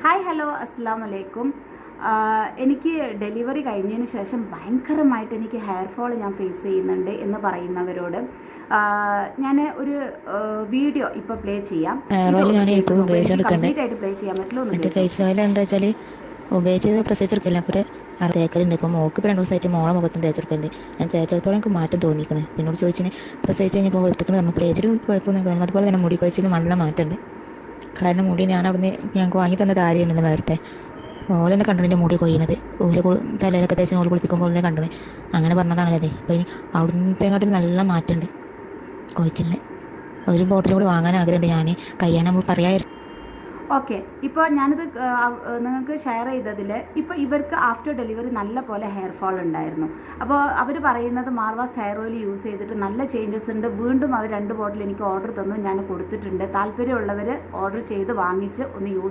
Hi hello അസ്സാം വലൈക്കും. എനിക്ക് ഡെലിവറി കഴിഞ്ഞതിന് ശേഷം ഭയങ്കരമായിട്ട് എനിക്ക് ഹെയർ ഫോൾ ഞാൻ ഫേസ് ചെയ്യുന്നുണ്ട് എന്ന് പറയുന്നവരോട് ഞാൻ ഒരു വീഡിയോ ഇപ്പോൾ പ്ലേ ചെയ്യാം. കംപ്ലീറ്റ് ആയിട്ട് പ്ലേ ചെയ്യാൻ പറ്റില്ല. ഫേസ് ഓയിൽ എന്താ വെച്ചാൽ ഉപയോഗിച്ചത് പ്രസവിച്ചെടുക്കില്ല. അപ്പോൾ അത് തേക്കലുണ്ട്. ഇപ്പോൾ മോക്ക് ഇപ്പോൾ 2 ദിവസമായിട്ട് മോളെ മുഖത്തും തേച്ചെടുക്കുന്നുണ്ട്. ഞാൻ തേച്ചെടുത്തോളം എനിക്ക് മാറ്റം തോന്നിയിരിക്കുന്നത്. പിന്നോട് ചോദിച്ചിന് പ്രസവിച്ച് കഴിഞ്ഞപ്പോൾ വെളുത്തിക്കണം നമ്മൾ തേച്ചിട്ട് കുഴപ്പമൊന്നും. അതുപോലെ തന്നെ മുടി കൊഴിച്ചിലും നല്ല മാറ്റമുണ്ട്. കാരണം മുടി ഞാൻ അവിടുന്ന് ഞങ്ങൾക്ക് വാങ്ങി തന്ന കാര്യമുണ്ടല്ലോ നേരത്തെ, ഓല തന്നെ കണ്ടു എൻ്റെ മുടി കൊയ്യുന്നത്. ഓല തലയിലൊക്കെ തേച്ച് ഓല കുളിപ്പിക്കുമ്പോൾ ഓലെ കണ്ടത്. അങ്ങനെ പറഞ്ഞതാണ് അതെ. അപ്പോൾ ഇനി അവിടുത്തെങ്ങോട്ടും നല്ല മാറ്റമുണ്ട് കൊഴിച്ചിലിന്. ഒരു ബോട്ടിൽ കൂടി വാങ്ങാൻ ആഗ്രഹമുണ്ട്. ഞാൻ കഴിയാൻ നമ്മൾ പറയാൻ. ഓക്കെ, ഇപ്പോൾ ഞാനിത് നിങ്ങൾക്ക് ഷെയർ ചെയ്തതിൽ ഇപ്പോൾ ഇവർക്ക് ആഫ്റ്റർ ഡെലിവറി നല്ല പോലെ ഹെയർ ഫോൾ ഉണ്ടായിരുന്നു. അപ്പോൾ അവർ പറയുന്നത് മാർവാസ് ഹെയർ ഓയിൽ യൂസ് ചെയ്തിട്ട് നല്ല ചേഞ്ചസ് ഉണ്ട്. വീണ്ടും അവർ 2 ബോട്ടിൽ എനിക്ക് ഓർഡർ തന്നു, ഞാൻ കൊടുത്തിട്ടുണ്ട്. താല്പര്യമുള്ളവർ ഓർഡർ ചെയ്ത് വാങ്ങിച്ച് ഒന്ന് യൂസ്